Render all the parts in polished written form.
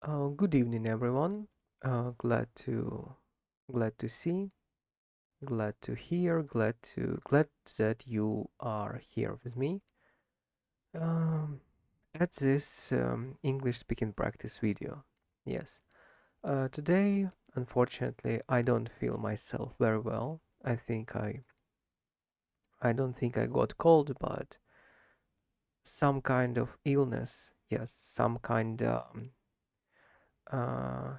Good evening, everyone. Glad to see, glad to hear, glad that you are here with me. Um, at this English speaking practice video. Yes. Today, unfortunately, I don't feel myself very well. I don't think I got cold, but some kind of illness. Yes, some kind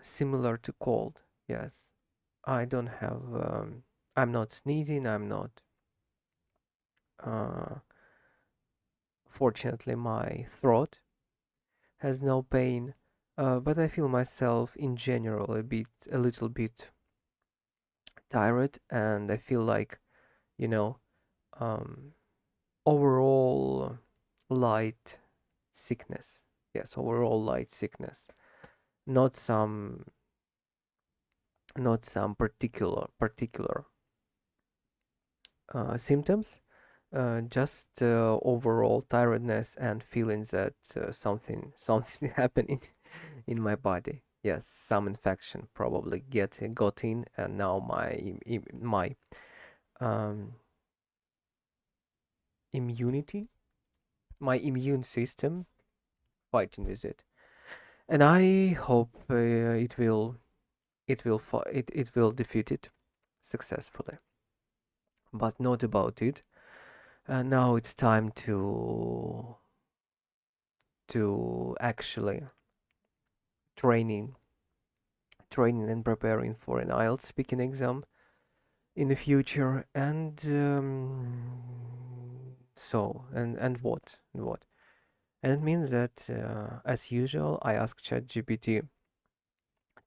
similar to cold. Yes. I don't have, I'm not sneezing, I'm not, uh, fortunately, my throat has no pain, but I feel myself in general a little bit tired, and I feel like, you know, um, overall light sickness. Yes, overall light sickness. Not some, not some particular symptoms, just overall tiredness and feeling that something happening in my body. Yes, some infection probably get got in, and now my um, immunity, my immune system fighting with it, and I hope it will defeat it successfully. But not about it. Now it's time to actually training training and preparing for an IELTS speaking exam in the future. And what? And it means that, as usual, I ask ChatGPT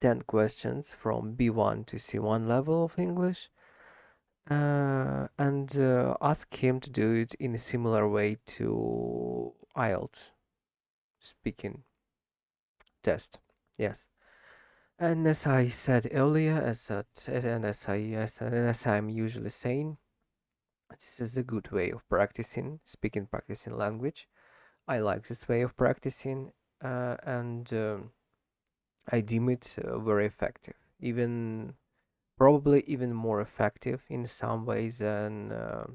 10 questions from B1 to C1 level of English, and ask him to do it in a similar way to IELTS speaking test. Yes. And as I said earlier, as I'm usually saying, this is a good way of practicing language. I like this way of practicing, and I deem it very effective. Even probably even more effective in some ways than a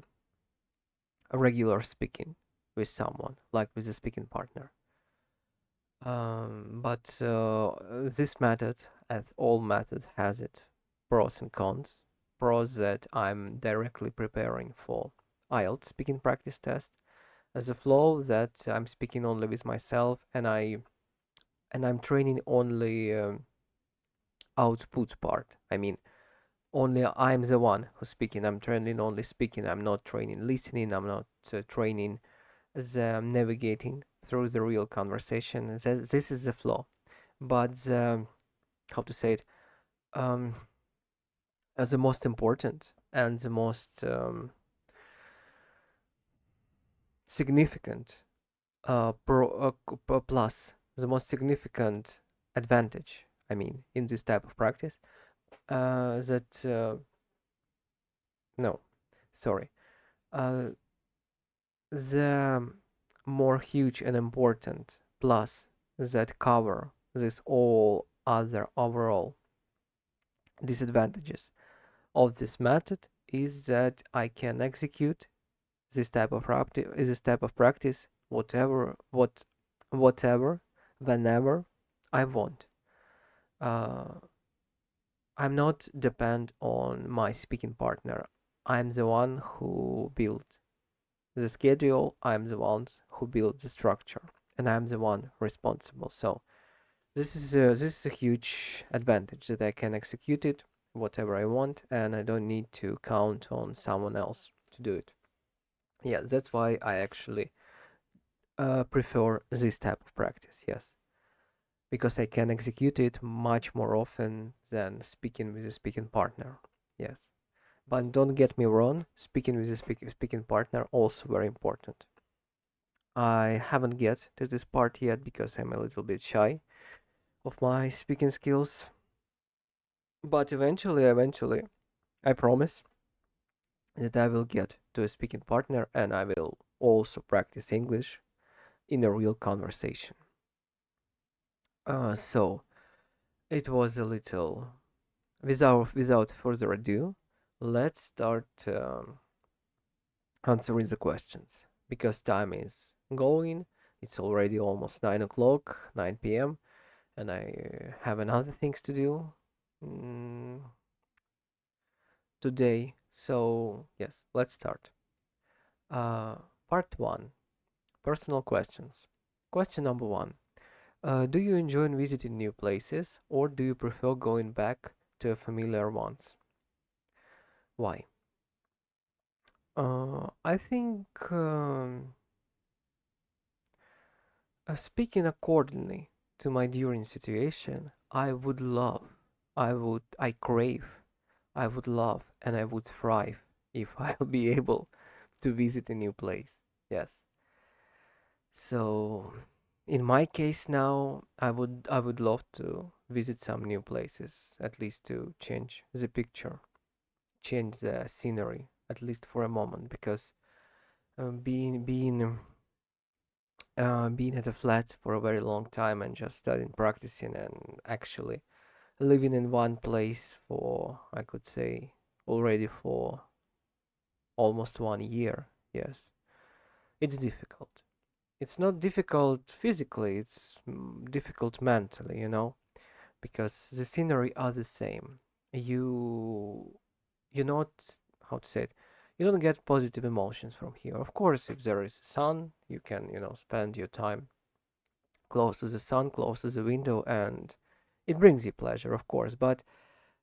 regular speaking with someone, like with a speaking partner. But this method, as all methods, has its pros and cons. Pros that I'm directly preparing for IELTS speaking practice test, as a flow that I'm speaking only with myself, and I'm training only output part. I mean, only I'm the one who's speaking. I'm training only speaking. I'm not training listening. I'm not training the navigating through the real conversation. This is the flow. But how to say it? Um, as the most important and the most significant plus, the most significant advantage. I mean, in this type of practice, that no, sorry, uh, the more huge and important plus that cover this all other overall disadvantages of this method is that I can execute this type of practice whatever whenever I want. Uh, I'm not depend on my speaking partner. I'm the one who built the schedule. I'm the one who built the structure, and I'm the one responsible. So this is a huge advantage that I can execute it whatever I want, and I don't need to count on someone else to do it. Yeah, that's why I actually prefer this type of practice. Yes, because I can execute it much more often than speaking with a speaking partner. Yes, but don't get me wrong, speaking with a speaking partner also very important. I haven't get to this part yet because I'm a little bit shy of my speaking skills, but eventually, I promise that I will get to a speaking partner and I will also practice English in a real conversation. So it was a little. Without further ado, let's start answering the questions because time is going. It's already almost 9 o'clock, 9 p.m., and I have another things to do mm, today. So yes, let's start. Uh, Part one: personal questions. Question number one: do you enjoy visiting new places, or do you prefer going back to familiar ones? Why? I think speaking accordingly to my during situation, I crave, I would love, and I would thrive if I'll be able to visit a new place. Yes. So, in my case now, I would love to visit some new places, at least to change the picture, change the scenery, at least for a moment, because being at a flat for a very long time and just studying, practicing, and actually living in one place for, I could say, already for almost 1 year. Yes, it's difficult. It's not difficult physically, it's difficult mentally, because the scenery are the same. You, you not, how to say it, you don't get positive emotions from here. Of course, if there is sun, you can, spend your time close to the sun, close to the window, and it brings you pleasure, of course. But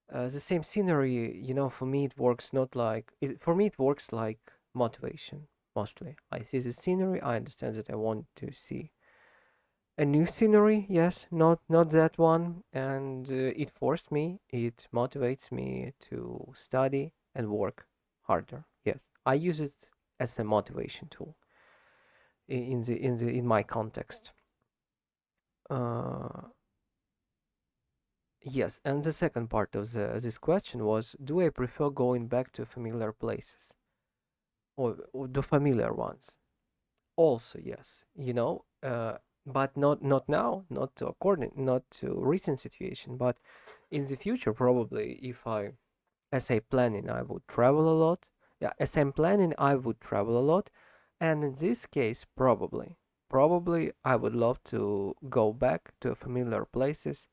the same scenery, for me, it works not like for me, it works like motivation mostly. I see the scenery, I understand that I want to see a new scenery, yes, not that one, and it forced me, it motivates me to study and work harder. Yes, I use it as a motivation tool in my context. Uh, Yes, and the second part of this question was, do I prefer going back to familiar places or the familiar ones? Also, yes, but not now, not to recent situation, but in the future probably if I, as I planning, I would travel a lot. Yeah, as I'm planning, I would travel a lot, and in this case, probably I would love to go back to familiar places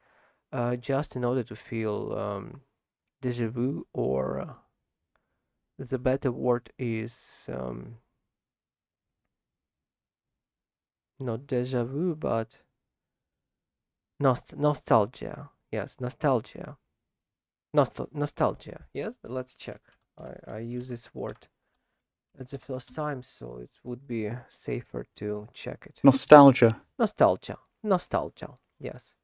just in order to feel deja vu, or the better word is not deja vu, but nostalgia. Yes, nostalgia. Nostalgia. Yes, let's check. I use this word at the first time, so it would be safer to check it. Nostalgia. Nostalgia. Yes.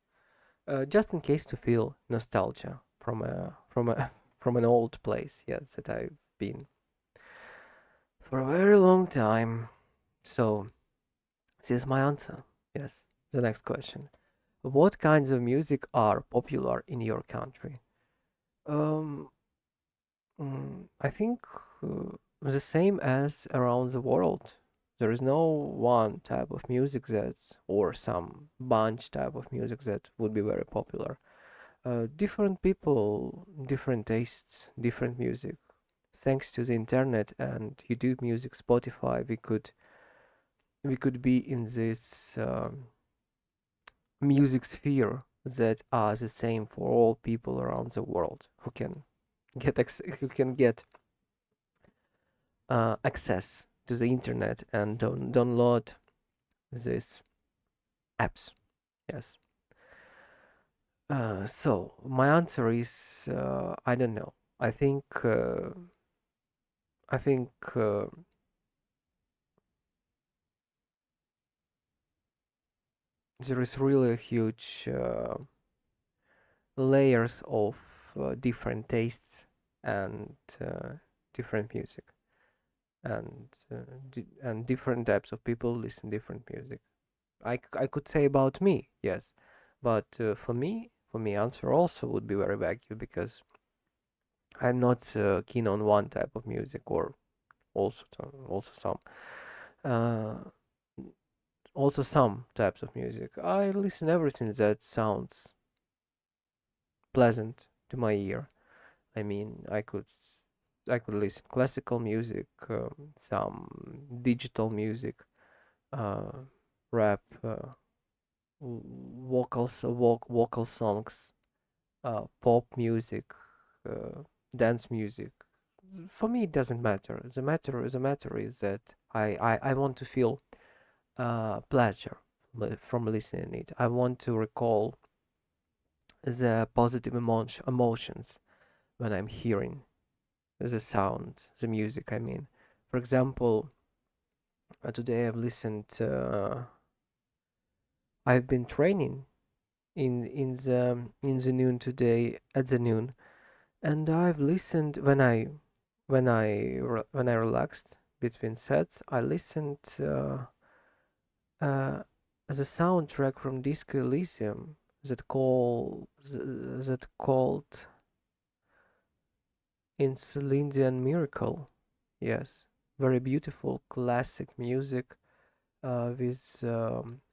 Just in case to feel nostalgia from a from an old place. Yes, that I've been for a very long time. So this is my answer. Yes. The next question. What kinds of music are popular in your country? Um, I think the same as around the world. There is no one type of music that, or some bunch type of music that would be very popular. Different people, different tastes, different music. Thanks to the internet and YouTube Music, Spotify, we could be in this music sphere that are the same for all people around the world who can get access to the internet and download these apps. Yes. So my answer is I don't know. I think there is really a huge layers of different tastes and different music, and and different types of people listen different music. I could say about me, yes, but for me, answer also would be very vague because I'm not keen on one type of music, or also some uh, also some types of music. I listen everything that sounds pleasant to my ear. I mean, I could listen classical music, some digital music, uh, rap, vocal songs, pop music, uh, dance music. For me, it doesn't matter. The matter is that I want to feel pleasure from listening it. I want to recall the positive emotions when I'm hearing the sound, the music. I mean, for example, today I've been training in the noon today at the noon, and I've listened when I relaxed between sets. I listened uh, the soundtrack from Disco Elysium that called Insulindian Miracle. Yes, very beautiful classic music with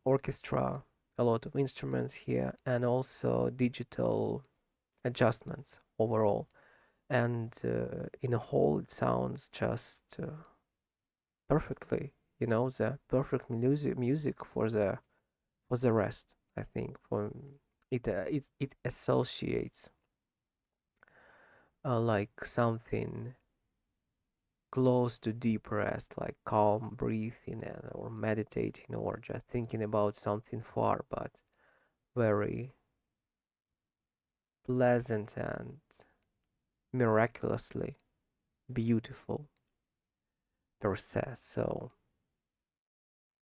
orchestra, a lot of instruments here, and also digital adjustments overall. And in a whole, it sounds just perfectly. The perfect music for the rest. I think for it associates like something close to deep rest, like calm breathing or meditating or just thinking about something far, but very pleasant and miraculously beautiful per se. So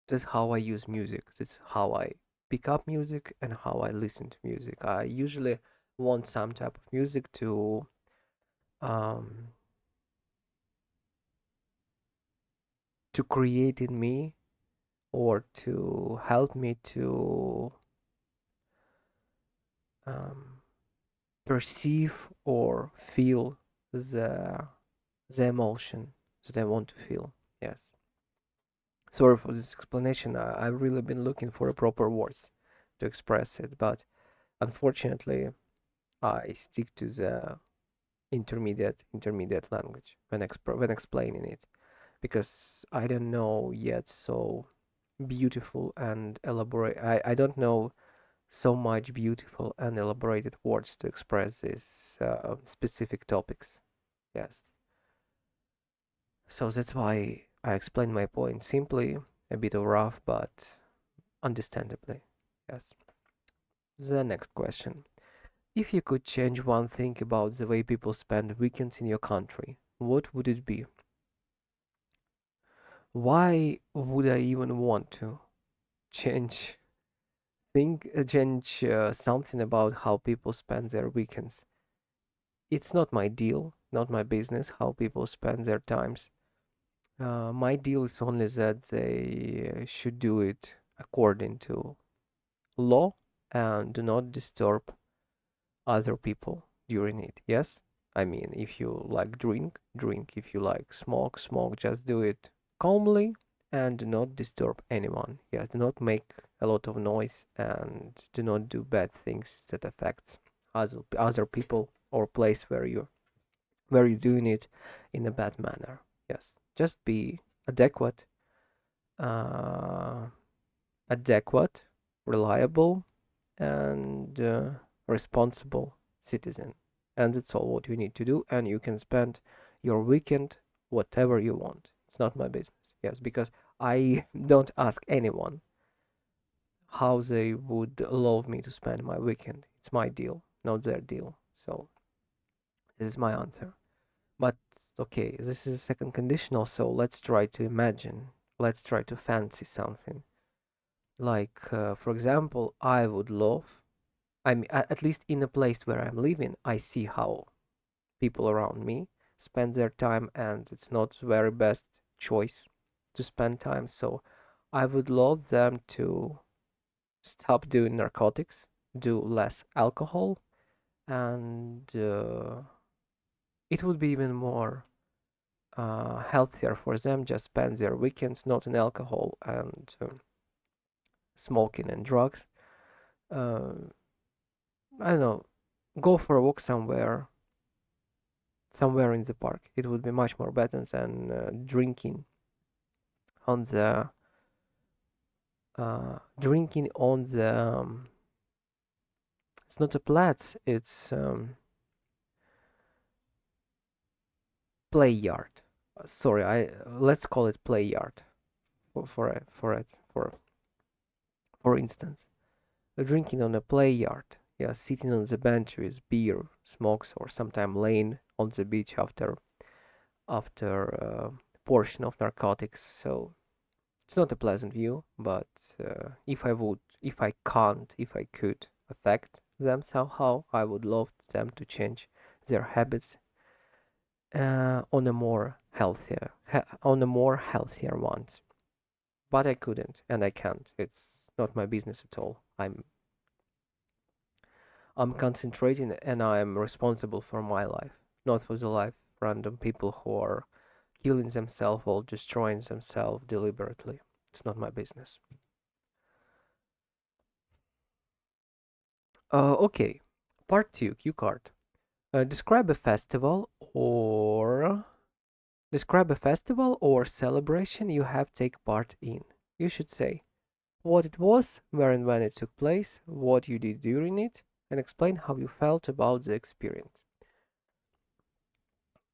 this is how I use music. This is how I pick up music and how I listen to music. I usually want some type of music um, to create in me or to help me to um, perceive or feel the the emotion that I want to feel. Yes. Sorry for this explanation. I've really been looking for a proper words to express it, but unfortunately, I stick to the intermediate language when explaining it because I don't know yet so beautiful and elaborate. I don't know so much beautiful and elaborated words to express these specific topics. Yes. So that's why I explained my point simply, a bit of rough, but understandably. Yes. The next question. If you could change one thing about the way people spend weekends in your country, what would it be? Why would I even want to change something about how people spend their weekends? It's not my deal, not my business how people spend their times. My deal is only that they should do it according to law and do not disturb other people during it. Yes? I mean, if you like drink, drink. If you like smoke, smoke. Just do it calmly and do not disturb anyone. Yes, do not make a lot of noise and do not do bad things that affect other people or place where you're doing it in a bad manner. Yes, just be adequate, uh, adequate, reliable, and responsible citizen. And that's all what you need to do. And you can spend your weekend whatever you want. It's not my business. Yes, because I don't ask anyone how they would allow me to spend my weekend. It's my deal, not their deal. So this is my answer. But okay, this is a second conditional, so let's try to imagine. Let's try to fancy something. Like, for example, I would love, at least in a place where I'm living, I see how people around me spend their time, and it's not very best choice to spend time. So I would love them to stop doing narcotics, do less alcohol, and it would be even more healthier for them. Just spend their weekends not in alcohol and smoking and drugs. Uh, I don't know. go for a walk somewhere in the park. It would be much more better than drinking on the it's not a Platz, it's play yard. Sorry, I let's call it play yard for instance. Drinking on a play yard, yeah, sitting on the bench with beer, smokes, or sometime laying on the beach after portion of narcotics. So it's not a pleasant view, but if I could affect them somehow, I would love them to change their habits on a more healthier ones. But I couldn't, and I can't. It's not my business at all. I'm concentrating, and I'm responsible for my life, not for the life of random people who are killing themselves or destroying themselves deliberately. It's not my business. Okay, part two, cue card. Describe a festival or celebration you have taken part in. You should say what it was, where and when it took place, what you did during it, and explain how you felt about the experience.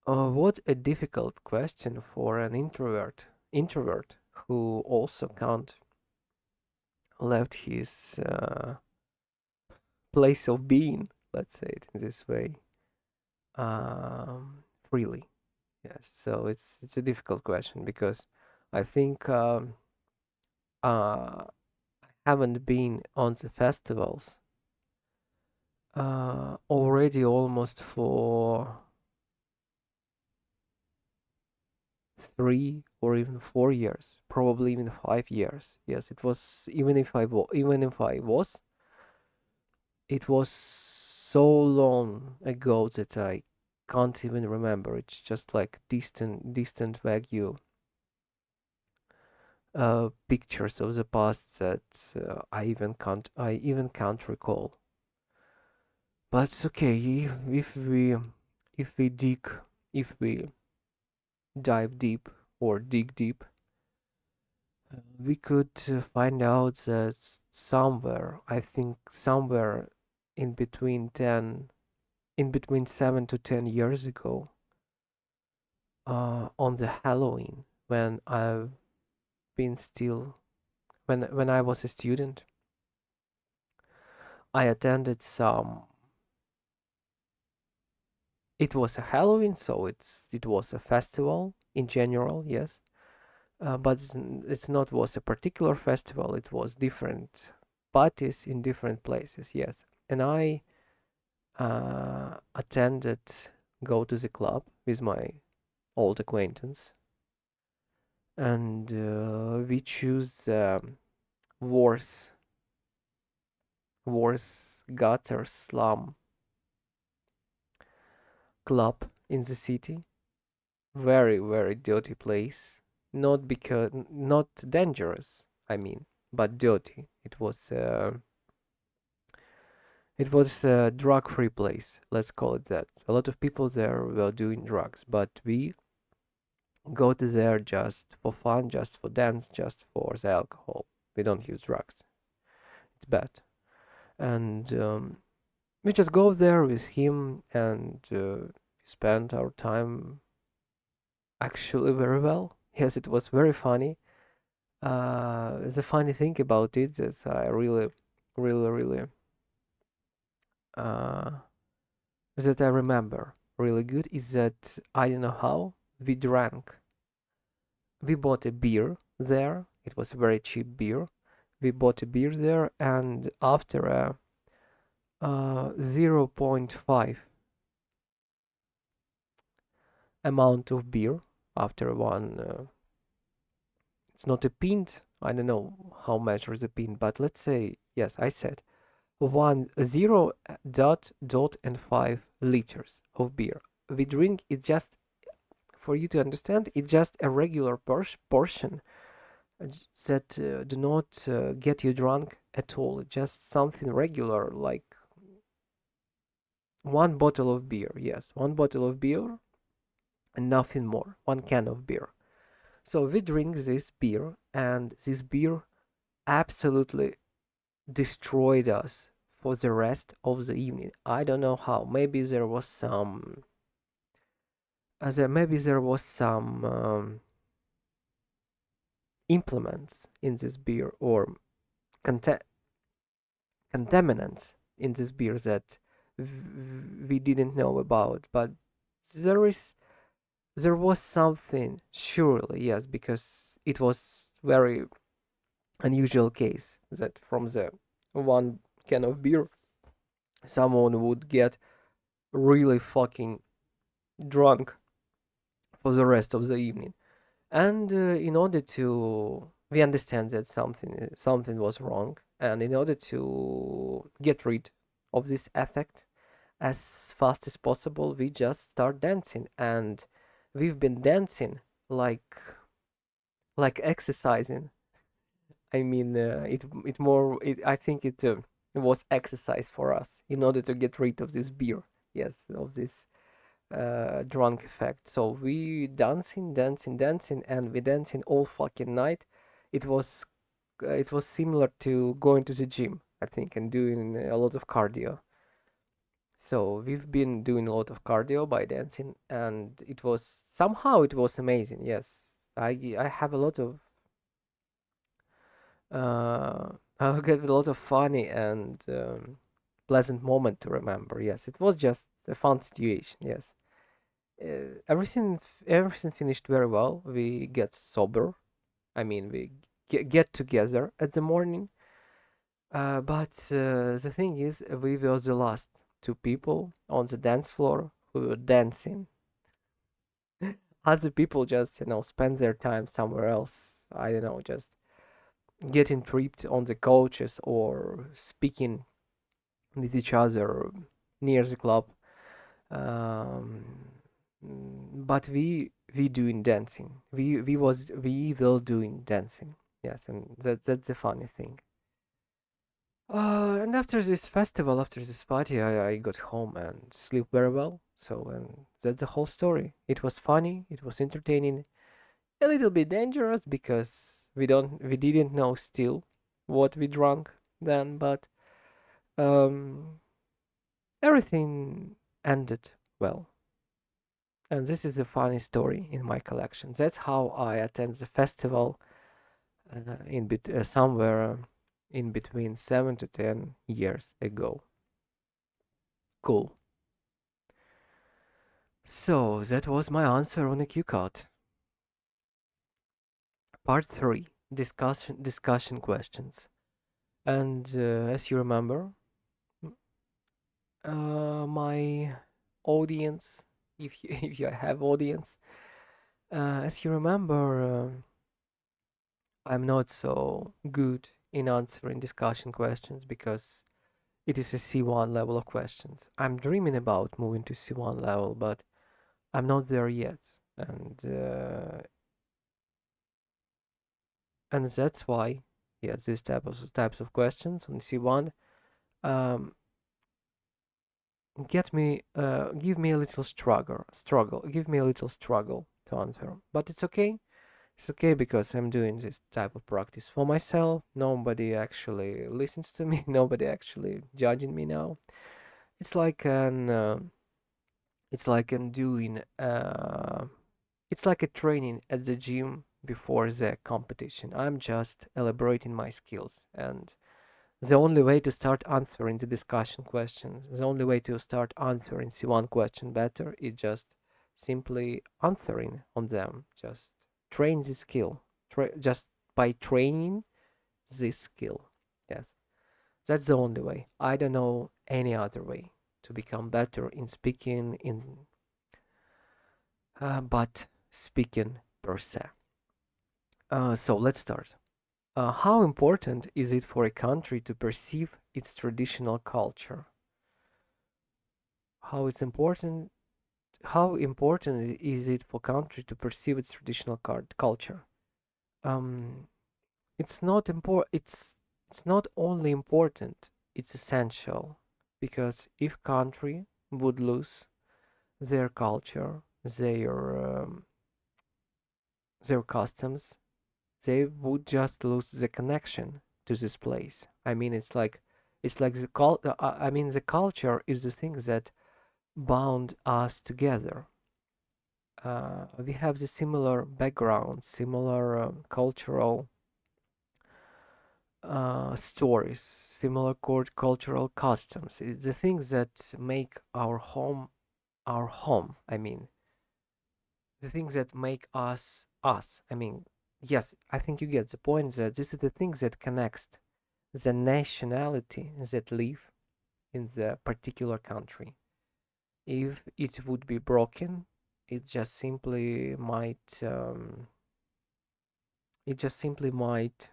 What a difficult question for an introvert who also can't left his place of being. Let's say it in this way, freely. Yes. So it's a difficult question because I think I haven't been on the festivals already almost for 3 or even 4 years, probably even 5 years. Yes, it was even if I was, it was so long ago that I can't even remember. It's just like distant vague pictures of the past that I even can't recall. But it's okay if we dig if we dive deep or dig deep, we could find out that I think somewhere in between 7 to 10 years ago, on the Halloween when I've been still when I was a student, I attended some. It was a Halloween, so it was a festival in general, yes. But it's not was a particular festival. It was different parties in different places, yes. And I attended go to the club with my old acquaintance, and we choose worse worse gutter slum club in the city. Very dirty place. Not dangerous, I mean, but dirty. It was a drug-free place. Let's call it that. A lot of people there were doing drugs, but we go to there just for fun, just for dance, just for the alcohol. We don't use drugs. It's bad. And we just go there with him and spend our time actually very well. Yes, it was very funny. The funny thing about it is I really uh, that I remember really good is that I don't know how we drank. We bought a beer there. It was a very cheap beer. We bought a beer there, and after a 0.5 amount of beer, after one, it's not a pint. I don't know how measures the pint, but let's say yes, I said 1 0.5 liters of beer. We drink it just for you to understand. It's just a regular portion that do not get you drunk at all. Just something regular, like one bottle of beer. Yes, one bottle of beer and nothing more. One can of beer. So we drink this beer, and this beer absolutely destroyed us for the rest of the evening. I don't know how. Maybe there was some. Maybe there was some implements in this beer or conta- contaminants in this beer that we didn't know about. But there is there was something surely, yes, because it was very unusual case that from the one can of beer someone would get really fucking drunk for the rest of the evening. And in order to, we understand that something was wrong, and in order to get rid of this effect as fast as possible, we just start dancing, and we've been dancing like exercising. I mean, I think it was exercise for us in order to get rid of this beer. Yes, of this drunk effect. So we dancing, dancing, dancing, and we dancing all fucking night. It was it was similar to going to the gym, I think, and doing a lot of cardio. So we've been doing a lot of cardio by dancing, and it was amazing. Yes, I have a lot of uh, I get a lot of funny and pleasant moment to remember. Yes, it was just a fun situation. Yes. Everything finished very well. We get sober. I mean, we get together at the morning. But the thing is, we were the last two people on the dance floor who were dancing. Other people just, spend their time somewhere else. I don't know, just getting tripped on the couches or speaking with each other near the club. Um, but we doing dancing. We will doing dancing. Yes, and that's the funny thing. And after this festival, after this party, I got home and sleep very well. So and that's the whole story. It was funny. It was entertaining. A little bit dangerous because we didn't know still what we drank then, but um, everything ended well. And this is a funny story in my collection. That's how I attend the festival somewhere in between 7 to 10 years ago. Cool. So that was my answer on the cue card. Part three: discussion questions. And as you remember, my audience, if you if you have audience, as you remember, I'm not so good in answering discussion questions because it is a C1 level of questions. I'm dreaming about moving to C1 level, but I'm not there yet, and that's why, yes, these types of questions on C1 um, give me a little give me a little struggle to answer, but it's okay. It's okay because I'm doing this type of practice for myself. Nobody actually listens to me. Nobody actually judging me now. It's like an it's like an doing it's like a training at the gym before the competition. I'm just elaborating my skills, and the only way to start answering the discussion questions, the only way to start answering C1 question better is just simply answering on them. Just train the skill. Just by training this skill. Yes, that's the only way. I don't know any other way to become better in speaking but speaking per se. So let's start. How important is it for a country to perceive its traditional culture? How it's important? How important is it for country to perceive its traditional culture? Um, it's not important. It's not only important. It's essential because if country would lose their culture, their customs. They would just lose the connection to this place. I mean, it's like the culture is the thing that bound us together. We have the similar background, similar cultural stories, similar cultural customs. It's the things that make our home our home. I mean, the things that make us us. I mean, yes, I think you get the point that this is the things that connects the nationality that live in the particular country. If it would be broken, it just simply might. It just simply might.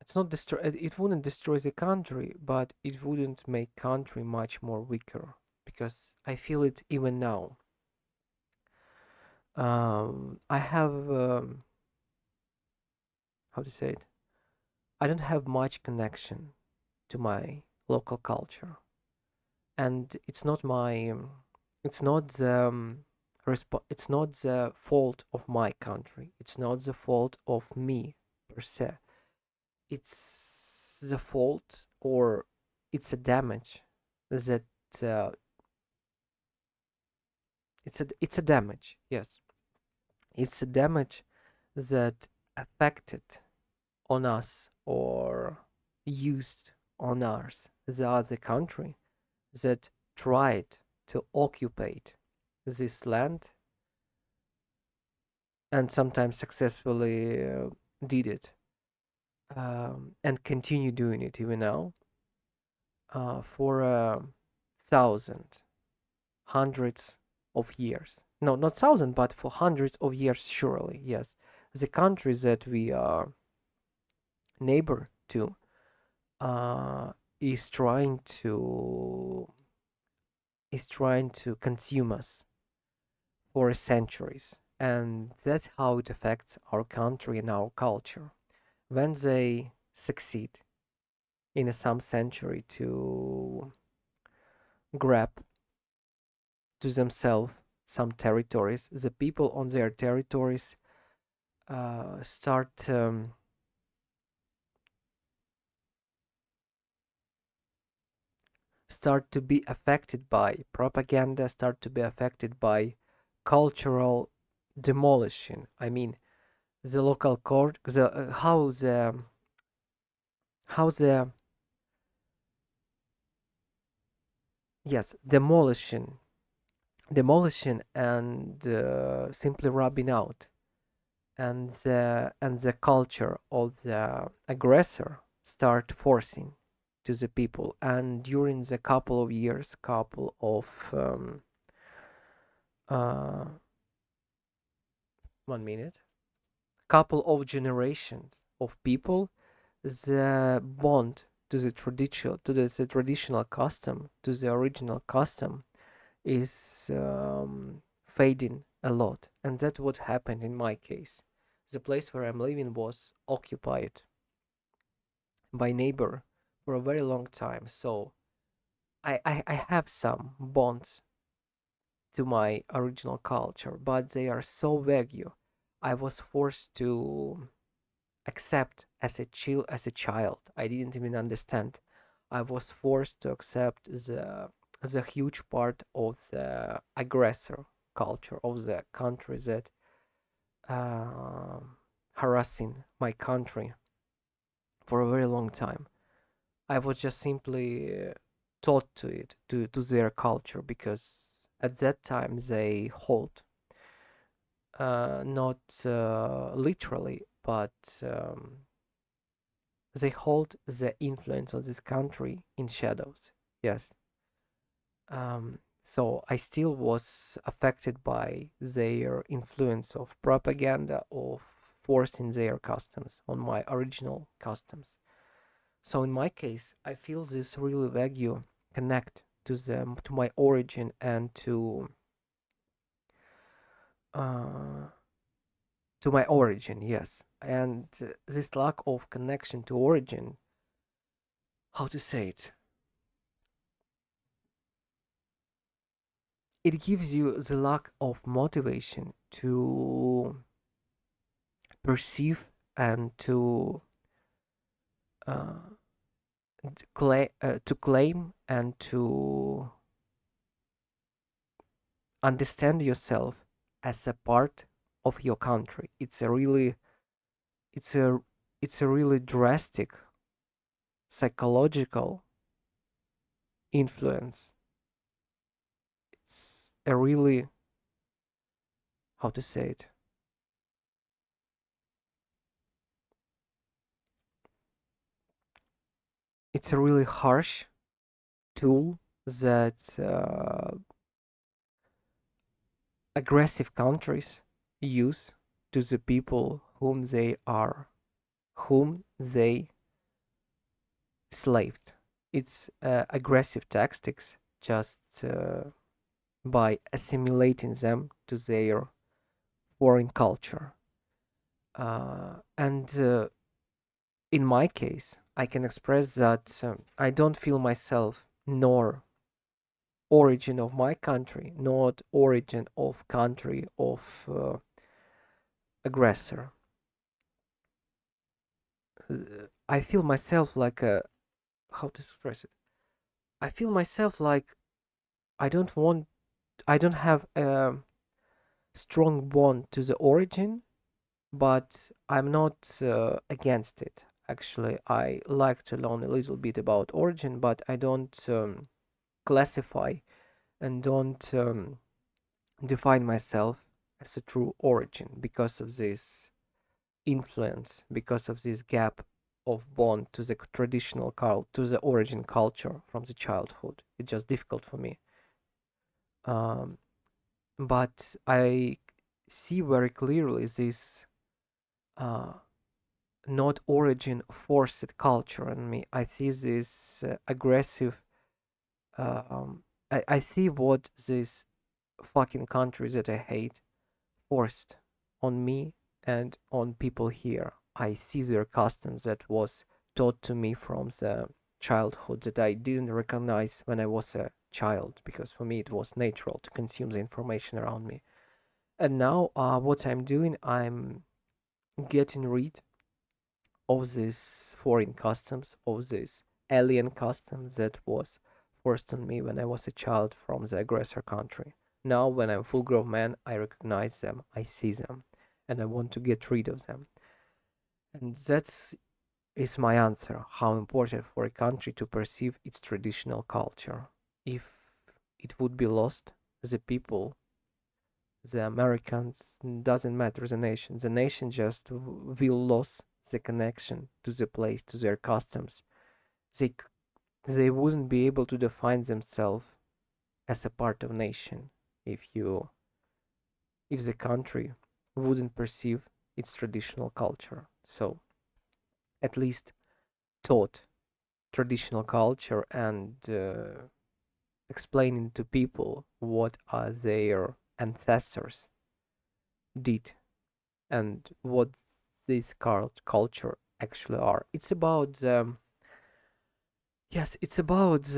It's not destroy. It wouldn't destroy the country, but it wouldn't make country much more weaker because I feel it even now. I have how to say it. I don't have much connection to my local culture, and it's not it's not the fault of my country. It's not the fault of me per se. It's the fault or it's a damage that uh, it's a damage. Yes, it's a damage that affected on us or used on us the other country that tried to occupy this land and sometimes successfully did it and continue doing it even now for thousand, hundreds of years. No, not thousand, but for hundreds of years, surely. Yes, the countries that we are neighbor to uh, is trying to consume us for centuries, and that's how it affects our country and our culture. When they succeed in some century to grab to themselves some territories, the people on their territories start to be affected by propaganda, start to be affected by cultural demolition. I mean, the local court, how the yes demolition and simply rubbing out and the culture of the aggressor start forcing to the people, and during the couple of years, couple of uh 1 minute, couple of generations of people, the bond to the traditional custom, to the original custom, is fading a lot, and that's what happened in my case. The place where I'm living was occupied by neighbor for a very long time, so I have some bonds to my original culture, but they are so vague. I was forced to accept as a child. I didn't even understand. I was forced to accept the huge part of the aggressor culture of the country that uh, harassing my country for a very long time. I was just simply taught to it to their culture because at that time they hold not literally, but they hold the influence of this country in shadows. Yes. So I still was affected by their influence of propaganda, of forcing their customs on my original customs. So in my case, I feel this really vague connect to my origin and uh, to my origin, yes. And this lack of connection to origin, how to say it? it gives you the lack of motivation to perceive and uh, to claim and to understand yourself as a part of your country. It's a it's a really drastic psychological influence. It's a really, how to say it, it's a really harsh tool that aggressive countries use to the people whom they slaved. It's aggressive tactics just by assimilating them to their foreign culture. And in my case, I can express that I don't feel myself nor origin of my country, not origin of country of aggressor. I feel myself like a, how to express it? I feel myself like I don't want, I don't have a strong bond to the origin, but I'm not against it. Actually, I like to learn a little bit about origin, but I don't classify and don't define myself as a true origin because of this influence, because of this gap of bond to the traditional to the origin culture from the childhood. It's just difficult for me. Um, but I see very clearly this uh, not origin forced culture in me. I see this aggressive. I see what these fucking countries that I hate forced on me and on people here. I see their customs that was taught to me from the childhood that I didn't recognize when I was a child because for me it was natural to consume the information around me. And now, what I'm doing, I'm getting rid of this foreign customs, of this alien customs that was forced on me when I was a child from the aggressor country. Now, when I'm full grown man, I recognize them, I see them, and I want to get rid of them. And that's is my answer. How important for a country to perceive its traditional culture. If it would be lost, the people, the Americans, doesn't matter the nation just will lose the connection to the place, to their customs. They they wouldn't be able to define themselves as a part of nation if you if the country wouldn't perceive its traditional culture. So at least taught traditional culture and explaining to people what are their ancestors did and what this culture actually are. It's about yes, it's about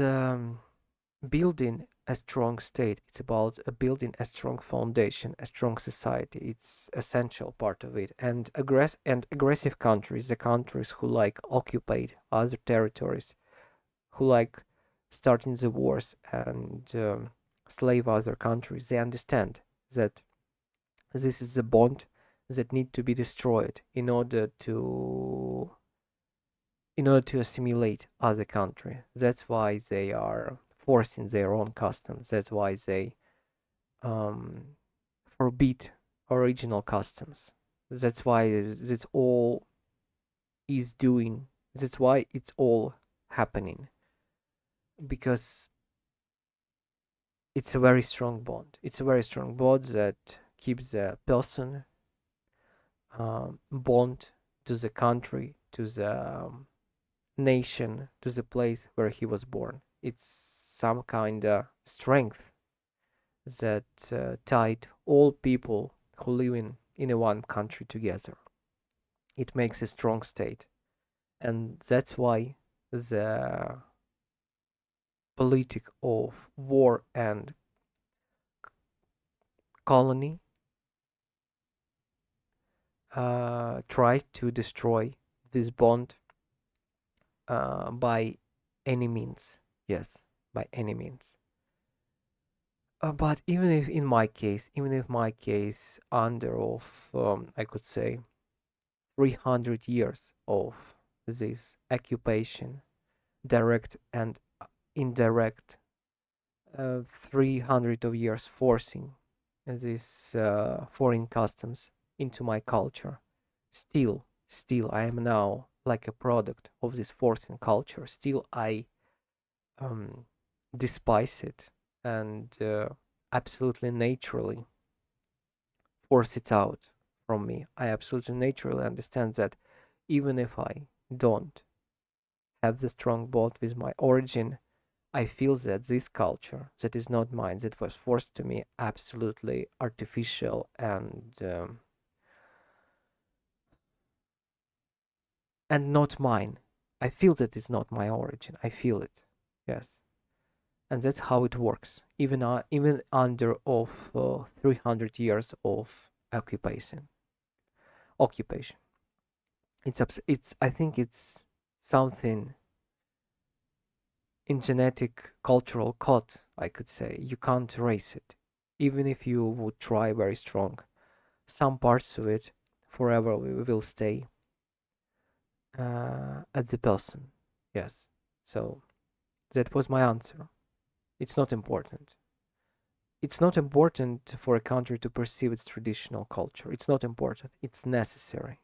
building a strong state. It's about building a strong foundation, a strong society. It's essential part of it. And aggressive countries, the countries who like occupy other territories, who like starting the wars and slave other countries, they understand that this is a bond that need to be destroyed in order to assimilate other country. That's why they are forcing their own customs. That's why they um, forbid original customs. That's why that's all is doing. That's why it's all happening because it's a very strong bond. It's a very strong bond that keeps the person bond to the country, to the nation, to the place where he was born. It's some kind of strength that tied all people who live in a one country together. It makes a strong state, and that's why the politic of war and colony tried to destroy this bond by any means. Yes, by any means. But even if my case, under of, I could say, 300 years of this occupation, direct and indirect, 300 of years forcing these foreign customs into my culture. Still, I am now like a product of this forcing culture. Still, I um, despise it and absolutely naturally force it out from me. I absolutely naturally understand that even if I don't have the strong bond with my origin, I feel that this culture that is not mine, that was forced to me, absolutely artificial and not mine. I feel that it's not my origin. I feel it. Yes, and that's how it works. Even under of 300 years of occupation. It's I think it's something in genetic cultural code. I could say you can't erase it, even if you would try very strong. Some parts of it forever will stay at the person. Yes. So that was my answer. It's not important. It's not important for a country to perceive its traditional culture. It's not important. It's necessary.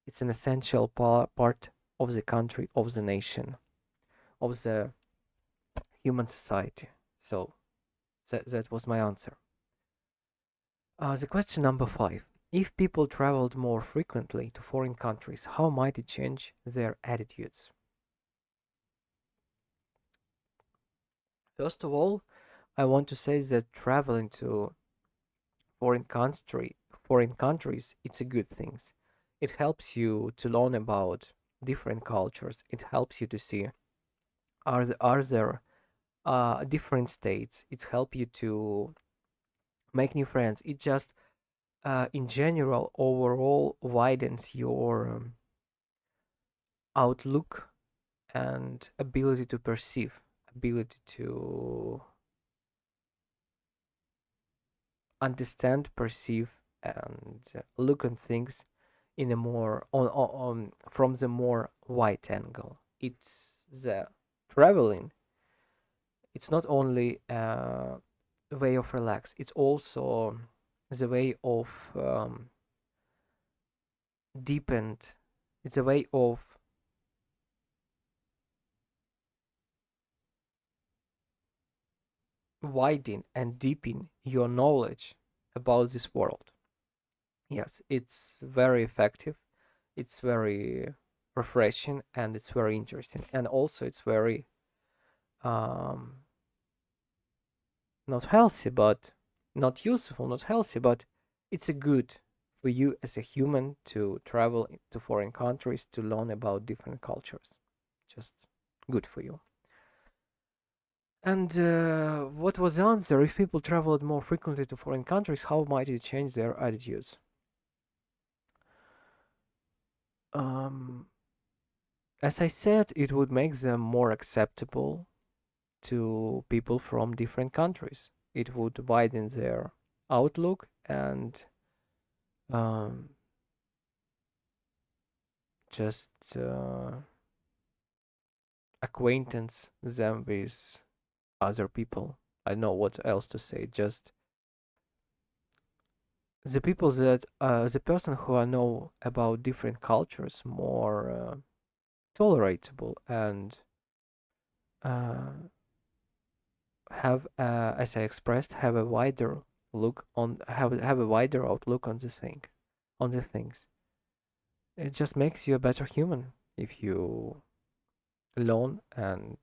It's an essential part of the country, of the nation, of the human society. So that was my answer. The question number 5. If people traveled more frequently to foreign countries, how might it change their attitudes? First of all, I want to say that traveling to foreign country foreign countries, it's a good thing. It helps you to learn about different cultures. It helps you to see are there different states. It helps you to make new friends. It just in general overall widens your outlook and ability to perceive, ability to understand, perceive, and look on things in a more on from the more wide angle. It's the traveling. It's not only a way of relax. It's also the way of deepened. It's a way of widen and deepen your knowledge about this world. Yes, it's very effective. It's very refreshing and it's very interesting. And also it's very um not healthy but not useful, not healthy, but it's a good for you as a human to travel to foreign countries to learn about different cultures. Just good for you. And what was the answer? If people traveled more frequently to foreign countries, how might it change their attitudes? Um, as I said, it would make them more acceptable to people from different countries. It would widen their outlook and um, just acquaintance them with other people. I don't know what else to say. Just the people that the person who I know about different cultures more tolerable and uh, have, as I expressed, have a wider look on have a wider outlook on the things. It just makes you a better human if you learn and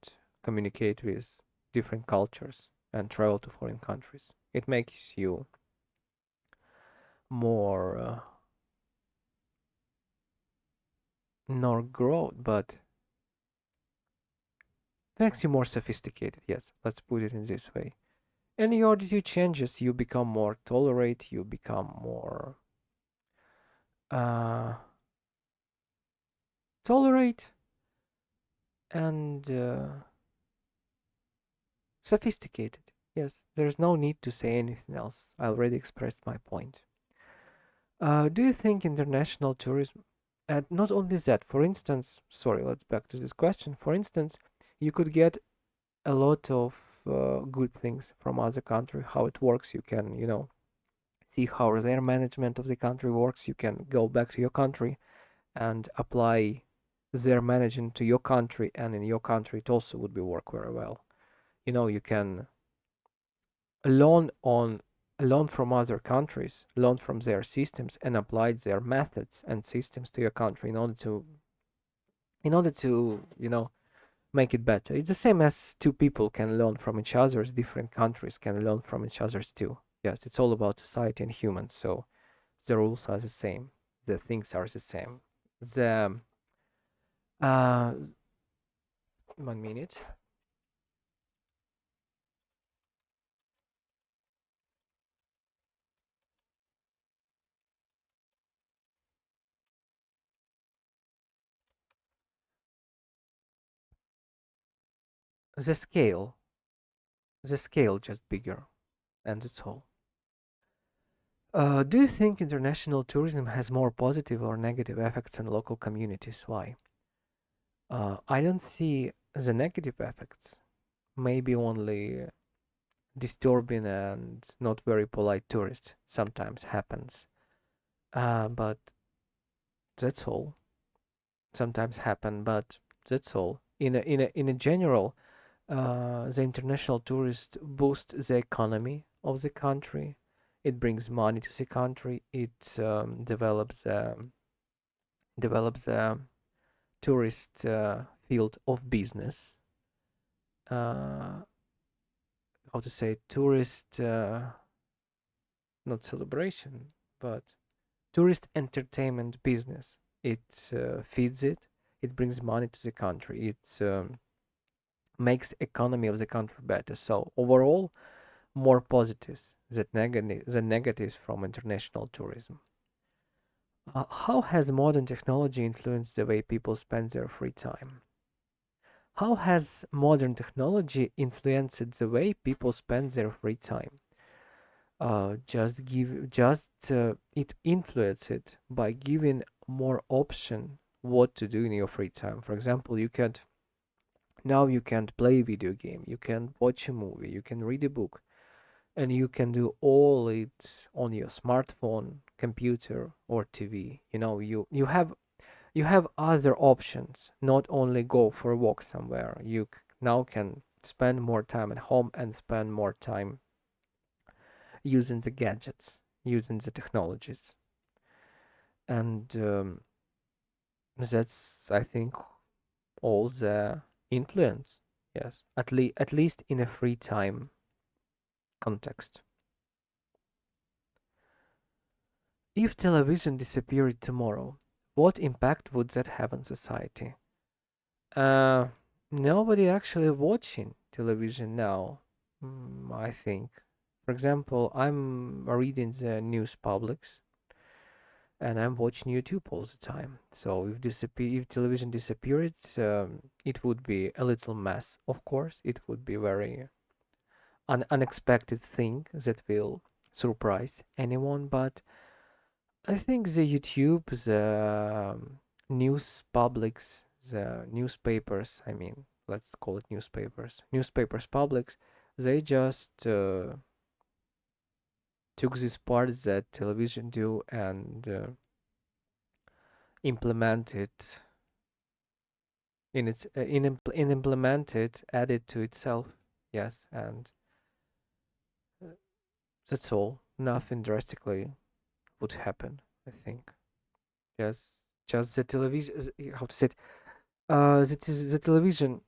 communicate with different cultures and travel to foreign countries. It makes you more not growth, but makes you more sophisticated. Yes, let's put it in this way. And your attitude changes. You become more tolerate. You become more uh, tolerate and sophisticated. Yes, there's no need to say anything else. I already expressed my point. Do you think international tourism, and not only that, for instance, sorry, let's back to this question. For instance, you could get a lot of good things from other country, how it works. You can, see how their management of the country works. You can go back to your country and apply their management to your country, and in your country it also would be work very well. You can learn on learn from other countries, learn from their systems, and apply their methods and systems to your country in order to make it better. It's the same as two people can learn from each other's, different countries can learn from each other's too. Yes, it's all about society and humans, so the rules are the same, the things are the same. The uh 1 minute. The scale just bigger, and that's all. Do you think international tourism has more positive or negative effects on local communities? Why? I don't see the negative effects. Maybe only disturbing and not very polite tourists sometimes happens. But that's all. Sometimes happen, but that's all. In a general, the international tourist boosts the economy of the country. It brings money to the country. It develops a tourist field of business. Uh, how to say tourist, not celebration, but tourist entertainment business. It feeds it. It brings money to the country. It makes economy of the country better. So overall, more positives than negatives from international tourism. How has modern technology influenced the way people spend their free time? How has modern technology influenced the way people spend their free time? It influences it by giving more option what to do in your free time. For example, you can't play a video game, you can watch a movie, you can read a book, and you can do all it on your smartphone, computer, or TV. You have other options, not only go for a walk somewhere. Now can spend more time at home and spend more time using the gadgets, using the technologies. And that's, I think, all the influence. Yes, at least in a free time context. If television disappeared tomorrow, what impact would that have on society? Uh, Nobody actually watching television now, I think. For example, I'm reading the news publics and I'm watching YouTube all the time. So if television disappeared, it would be a little mess. Of course, it would be very unexpected thing that will surprise anyone. But I think the YouTube, the news publics, the newspapers, I mean, let's call it newspapers publics, they just took this part that television do and implement it in its in implement it, add it to itself. Yes, and uh, that's all. Nothing drastically would happen, I think. Yes, just the television. How to say it? The television.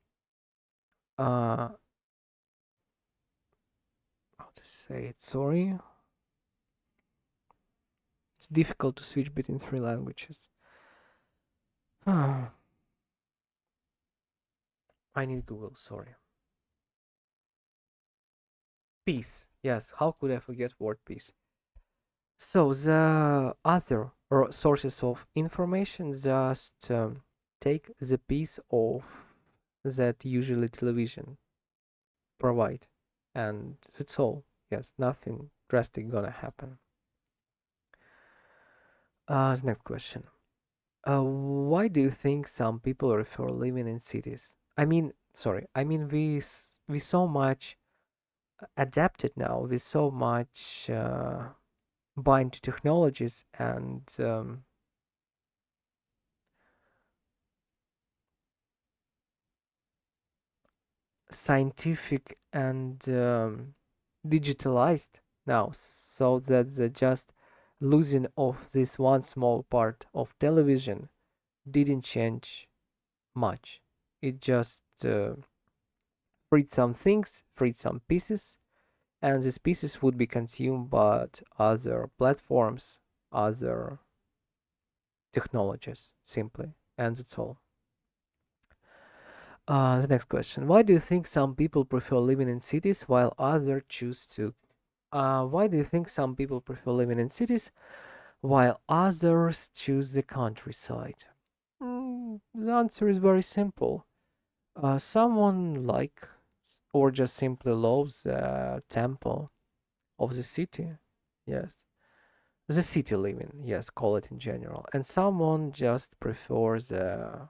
Uh, how to say it? Sorry, it's difficult to switch between three languages. I need Google. Sorry. Peace. Yes, how could I forget word peace? So the other sources of information just take the piece of that usually television provide, and that's all. Yes, nothing drastic gonna happen. The next question. Why do you think some people prefer living in cities? I mean, sorry, I mean we so much adapted now. We so much bind to technologies and scientific and digitalized now, so that the just losing of this one small part of television didn't change much. It just freed some things, freed some pieces, and these pieces would be consumed by other platforms, other technologies, simply, and that's all. The next question: why do you think some people prefer living in cities while others choose to? Why do you think some people prefer living in cities while others choose the countryside? The answer is very simple. Someone like or just simply loves the tempo of the city. Yes. The city living, yes, call it in general. And someone just prefers the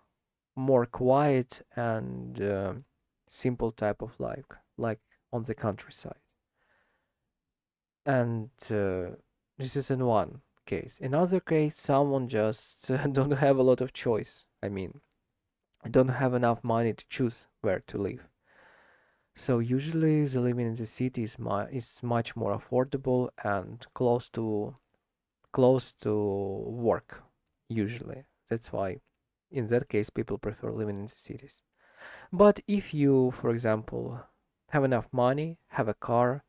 more quiet and simple type of life, like on the countryside. And this is in one case. In other case, someone just don't have a lot of choice. I mean, don't have enough money to choose where to live. So usually the living in the city is much more affordable and close to work usually. That's why in that case people prefer living in the cities. But if you, for example, have enough money, have a car,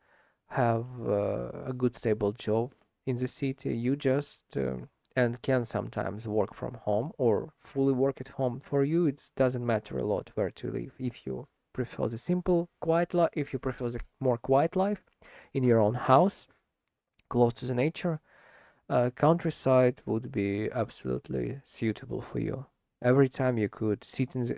have a good stable job in the city, you just and can sometimes work from home or fully work at home. For you, it doesn't matter a lot where to live. If you prefer the simple, quiet life, if you prefer the more quiet life in your own house, close to the nature, countryside would be absolutely suitable for you. Every time you could sit in the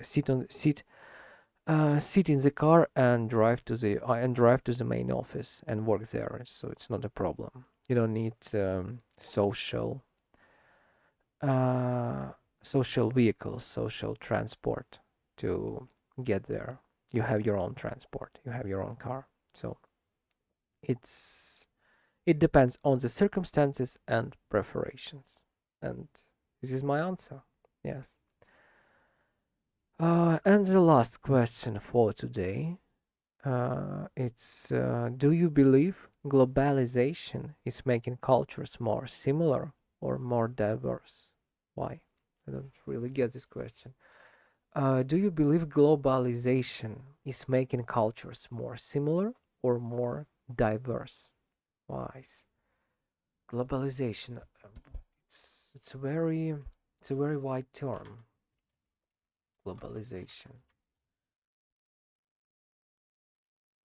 car and drive to the main office and work there. So it's not a problem. You don't need uh, social vehicles, social transport to get there. You have your own transport. You have your own car. So it's it depends on the circumstances and preparations. And this is my answer. Yes. And the last question for today. Do you believe globalization is making cultures more similar or more diverse? Why? I don't really get this question. Do you believe globalization is making cultures more similar or more diverse? Why? Globalization. It's a very wide term. Globalization.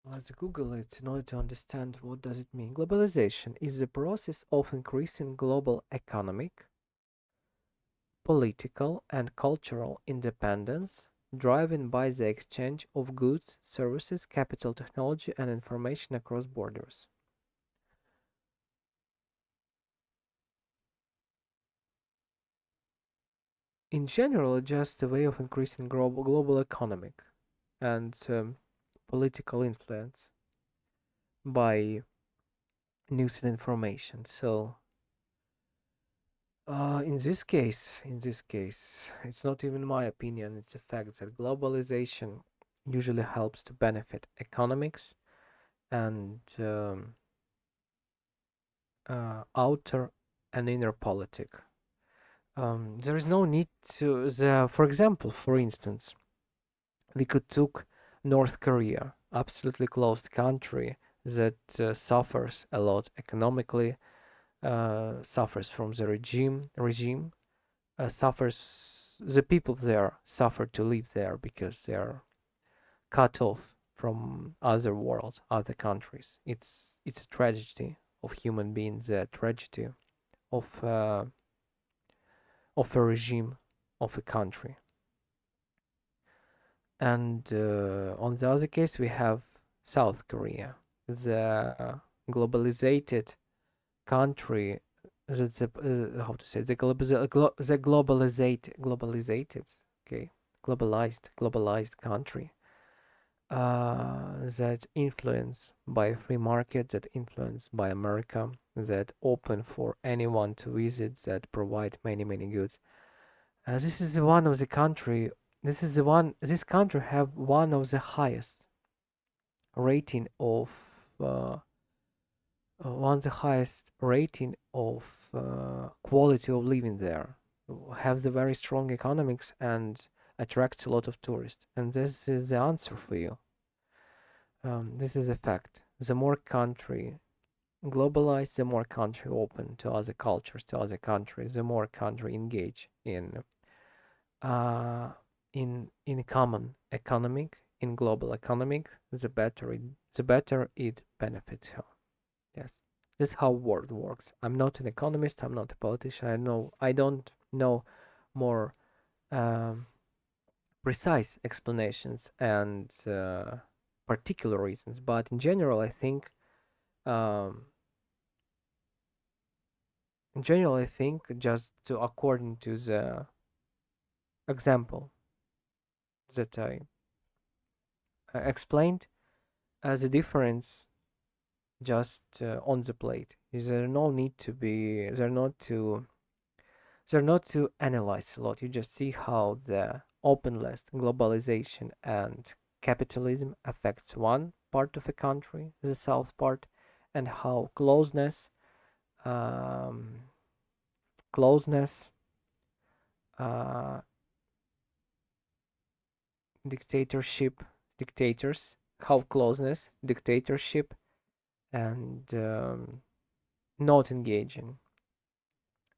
Let's Google it in order to understand what does it mean. Globalization is the process of increasing global economic, political, and cultural independence driven by the exchange of goods, services, capital, technology, and information across borders. In general, just a way of increasing global economic and political influence by news and information. So in this case, it's not even my opinion. It's a fact that globalization usually helps to benefit economics and outer and inner politic. There is no need to for example, for instance, we could took North Korea, absolutely closed country that suffers a lot economically, suffers from the regime suffers the people there suffer to live there because they are cut off from other world, other countries. It's a tragedy of human beings, a tragedy of uh, of a regime, of a country. And on the other case, we have South Korea, the globalized country. That's how to say the globalized, okay, globalized country that influenced by free market, that influenced by America, that open for anyone to visit, that provide many goods. This is one of the country. This is the one. This country have one of the highest rating of one of the highest rating of quality of living there. Have the very strong economics and attracts a lot of tourists. And this is the answer for you. This is a fact. The more country globalized, the more country open to other cultures, to other countries, the more country engage uh, in common economic, in global economic, the better it benefits her. Yes, that's how world works. I'm not an economist. I'm not a politician. I don't know more um, precise explanations and particular reasons, but in general, I think um, just according to the example that I explained, the difference just on the plate. Is there no need to be they're not to analyze a lot. You just see how the open list, globalization, and capitalism affects one part of a country, the south part, and how um, closeness, uh, dictatorship, dictators, how closeness, dictatorship, and not engaging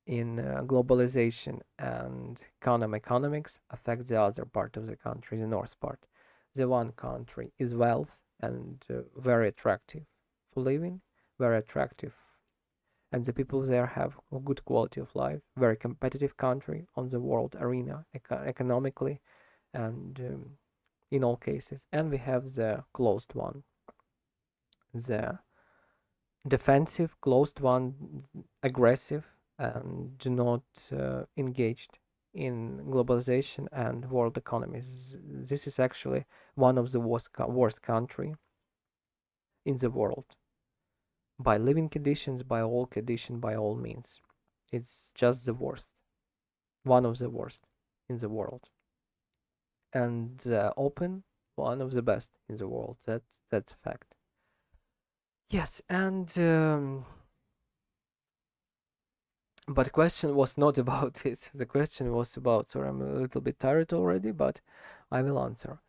in globalization and economics affect the other part of the country, the north part. The one country is wealth and very attractive for living, very attractive, and the people there have a good quality of life. Very competitive country on the world arena economically and in all cases. And we have the closed one, the defensive, closed one, aggressive, and do not engaged in globalization and world economies. This is actually one of the worst country in the world by living conditions, by all conditions, by all means. It's just the worst, one of the worst in the world, and open, one of the best in the world. That's a fact. Yes, and but the question was not about it. The question was about. Sorry, I'm a little bit tired already, but I will answer.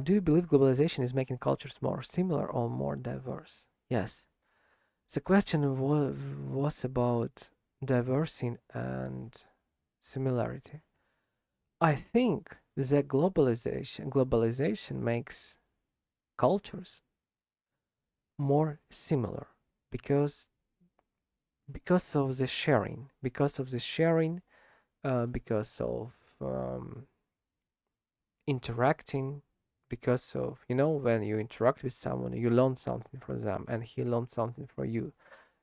Do you believe globalization is making cultures more similar or more diverse? Yes. The question was about diversity and similarity. I think that globalization makes cultures more similar because of the sharing, because of interacting, because of when you interact with someone, you learn something from them, and he learns something from you.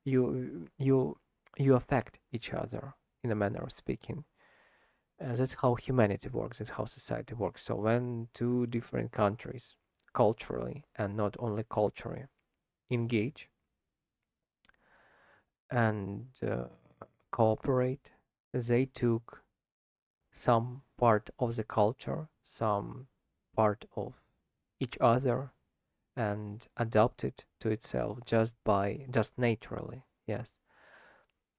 You affect each other in a manner of speaking. That's how humanity works. That's how society works. So when two different countries, culturally and not only culturally, engage and cooperate, they took some part of the culture, some part of each other, and adapt it to itself just naturally. Yes.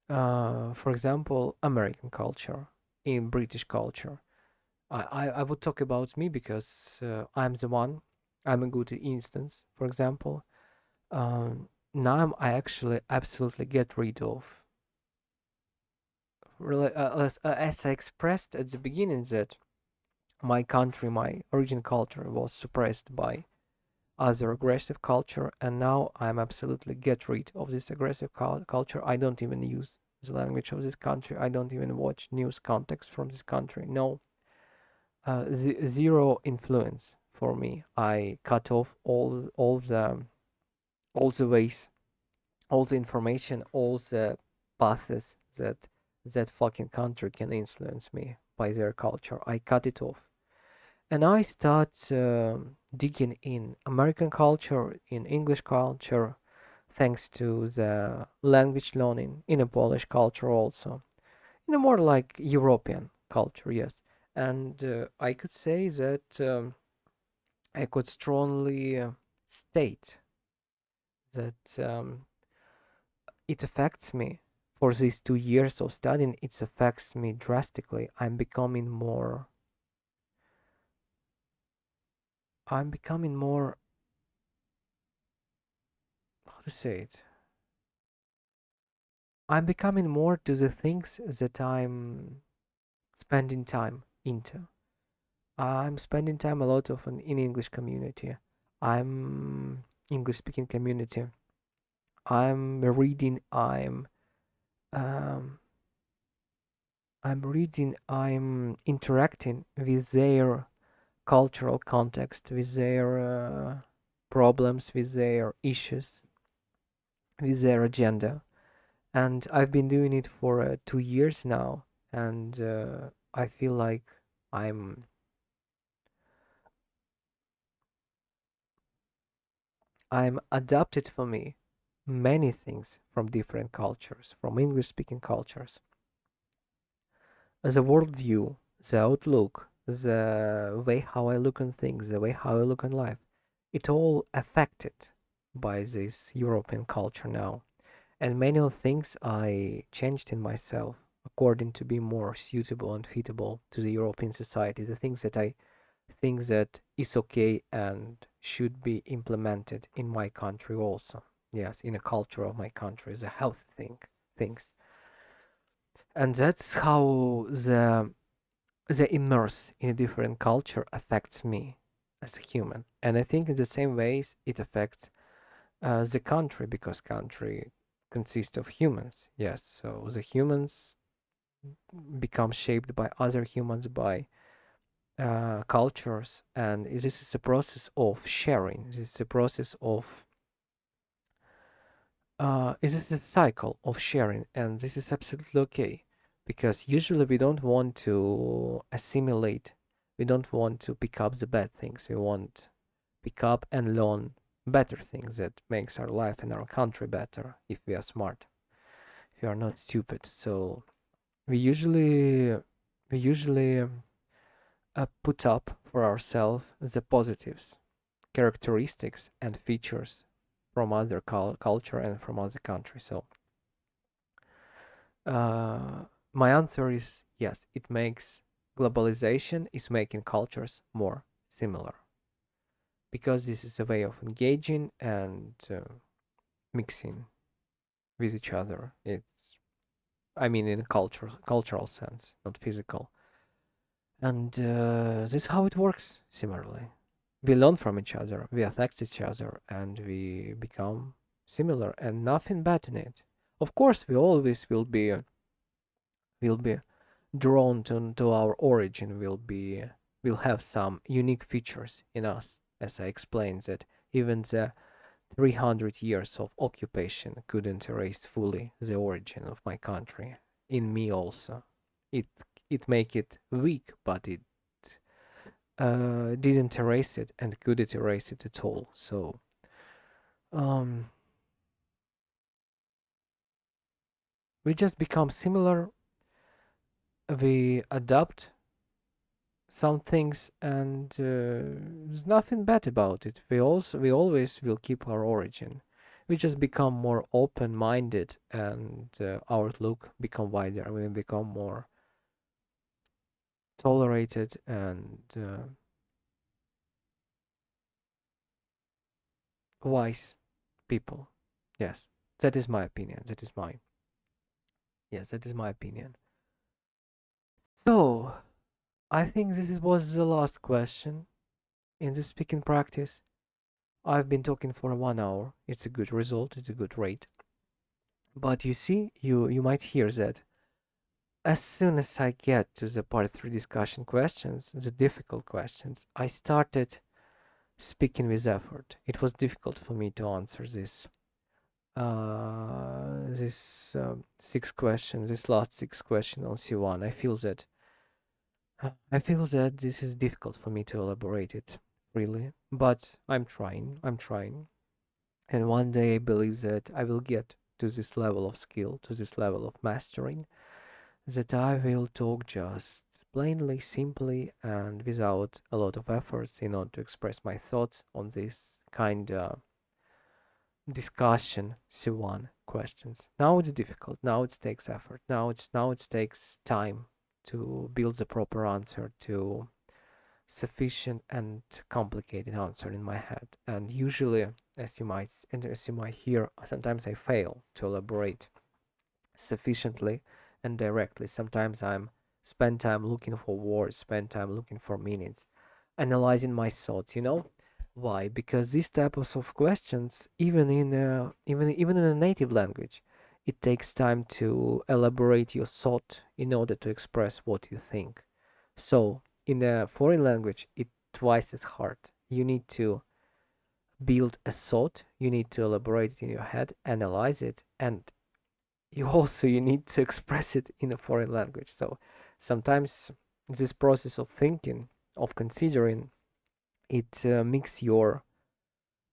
For example, American culture, in British culture. I would talk about me because I'm the one. I'm a good instance. For example, now I actually absolutely get rid of. Really, as I expressed at the beginning that my country, my origin culture was suppressed by other aggressive culture, and now I'm absolutely get rid of this aggressive culture. I don't even use the language of this country. I don't even watch news context from this country. No, zero influence for me. I cut off all the ways, all the information, all the paths that fucking country can influence me by their culture. I cut it off, and I start digging in American culture, in English culture, thanks to the language learning, in a Polish culture also, in a more like European culture, yes. And I could say that I could strongly state that it affects me for these 2 years of studying. It affects me drastically. I'm becoming more, how to say it? I'm becoming more to the things that I'm spending time into. I'm spending time a lot of in English community. I'm English speaking community. I'm reading. Um, I'm reading. I'm interacting with their cultural context, with their problems, with their issues, with their agenda. And I've been doing it for 2 years now, and I feel like I'm I'm adapted for me many things from different cultures, from English speaking cultures. The worldview, the outlook, the way how I look on things, the way how I look on life, it all affected by this European culture now. And many of things I changed in myself according to be more suitable and fitable to the European society. The things that I think that is okay and should be implemented in my country also. Yes, in a culture of my country, the health things. And that's how the immerse in a different culture affects me as a human. And I think in the same ways it affects the country, because country consists of humans. Yes, so the humans become shaped by other humans, by cultures, and this is a process of sharing. This is a process of this is a cycle of sharing, and this is absolutely okay, because usually we don't want to assimilate. We don't want to pick up the bad things. We want pick up and learn better things that makes our life and our country better if we are smart, if we are not stupid. So we usually we usually put up for ourselves the positives, characteristics and features from other culture and from other countries. So uh, my answer is yes. It makes globalization is making cultures more similar, because this is a way of engaging and mixing with each other. It's, I mean, in a cultural sense, not physical. And this is how it works. Similarly, we learn from each other, we affect each other, and we become similar, and nothing bad in it. Of course, we always will be drawn to our origin. Will have some unique features in us, as I explained that even the 300 years of occupation couldn't erase fully the origin of my country. In me also. It it make it weak, but it didn't erase it and couldn't erase it at all. So um, we just become similar. We adapt some things, and there's nothing bad about it. We always will keep our origin. We just become more open-minded, and our outlook become wider. We become more tolerated and wise people. Yes, that is my opinion. That is mine. Yes, that is my opinion. So I think this was the last question in the speaking practice. I've been talking for 1 hour. It's a good result. It's a good rate. But you see, you might hear that as soon as I get to the part three discussion questions, the difficult questions, I started speaking with effort. It was difficult for me to answer this six questions, this last six question on C1. I feel that this is difficult for me to elaborate it really, but I'm trying. I'm trying. And one day I believe that I will get to this level of skill, to this level of mastering, that I will talk just plainly, simply, and without a lot of efforts in order to express my thoughts on this kind of discussion C1 questions. Now it's difficult. Now it takes effort. Now it takes time to build the proper answer to sufficient and complicated answer in my head. And usually, as you might hear, sometimes I fail to elaborate sufficiently and directly. Sometimes I'm spend time looking for words, spend time looking for meanings, analyzing my thoughts. Why? Because these types of questions, even in a native language, it takes time to elaborate your thought in order to express what you think. So in a foreign language, it's twice as hard. You need to build a thought, you need to elaborate it in your head, analyze it, and you need to express it in a foreign language. So sometimes this process of thinking, of considering, it mix your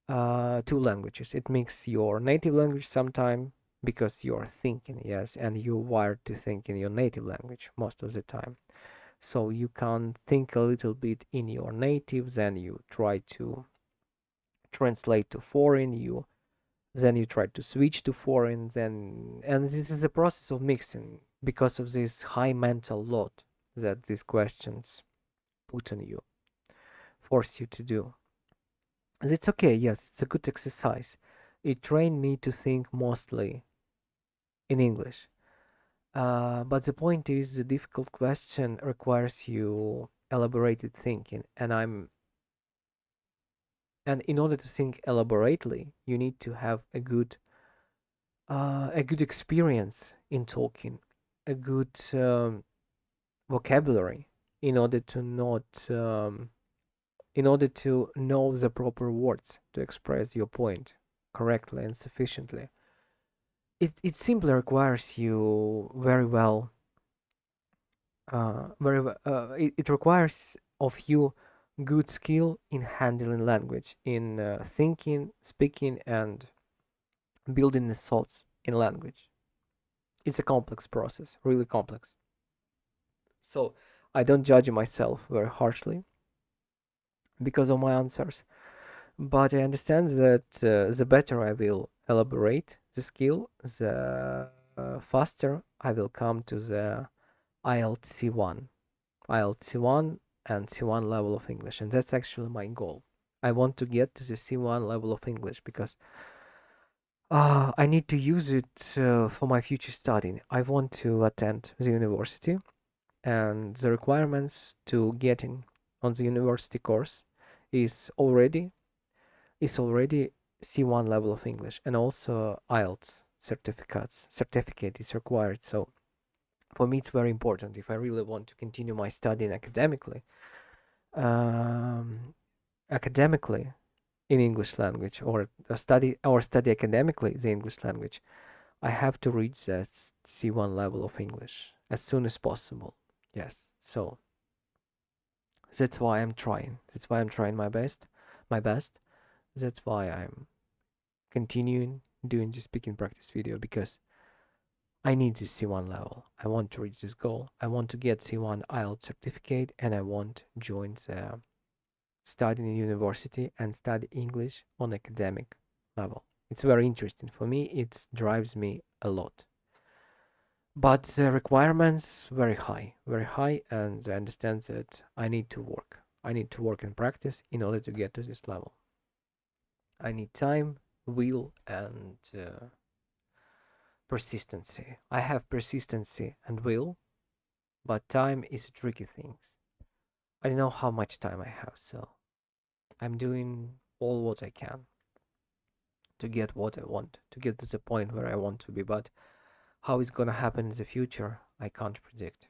two languages. It mix your native language sometime because you're thinking, yes, and you're wired to think in your native language most of the time. So you can think a little bit in your native, then you try to translate to foreign, you try to switch to foreign, and this is a process of mixing because of this high mental load that these questions put on you, force you to do. And it's okay, yes, it's a good exercise. It trained me to think mostly in English. But the point is, the difficult question requires you elaborated thinking, and in order to think elaborately, you need to have a good experience in talking, a good vocabulary in order to not in order to know the proper words to express your point correctly and sufficiently. It simply requires you it requires of you good skill in handling language, in thinking, speaking, and building the thoughts in language. It's a complex process, really complex. So I don't judge myself very harshly because of my answers, but I understand that the better I will elaborate the skill, the faster I will come to the IELTS C1, IELTS C1 and C1 level of English, and that's actually my goal. I want to get to the C1 level of English because I need to use it for my future studying. I want to attend the university, and the requirements to getting on the university course is already is already C1 level of English, and also IELTS certificate is required. So for me, it's very important if I really want to continue my studying um, academically in English language, or study academically the English language. I have to reach that C1 level of English as soon as possible. Yes. So that's why I'm trying. That's why I'm trying my best. That's why I'm continuing doing this speaking practice video, because I need this C1 level. I want to reach this goal. I want to get C1 IELTS certificate, and I want to join the studying in university and study English on academic level. It's very interesting for me. It drives me a lot. But the requirements very high, and I understand that I need to work. I need to work and practice in order to get to this level. I need time, will, and persistency. I have persistency and will, but time is a tricky thing. I don't know how much time I have, so I'm doing all what I can to get what I want, to get to the point where I want to be. But how it's gonna happen in the future, I can't predict.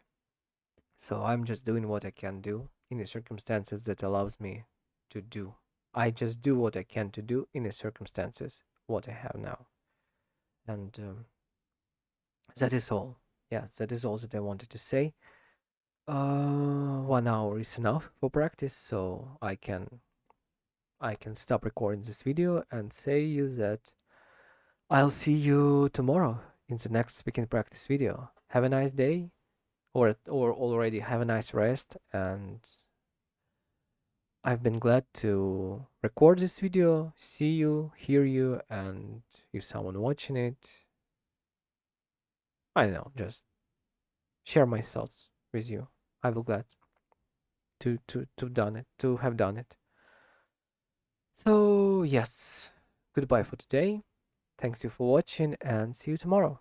So I'm just doing what I can do in the circumstances that allows me to do. I just do what I can to do in the circumstances what I have now, and that is all. Yeah, that is all that I wanted to say. 1 hour is enough for practice, so I can stop recording this video and say you that I'll see you tomorrow in the next speaking practice video. Have a nice day, or already have a nice rest, and I've been glad to record this video, see you, hear you, and if someone watching it, I don't know, just share my thoughts with you. I will glad to have done it. So yes, goodbye for today. Thanks you for watching and see you tomorrow.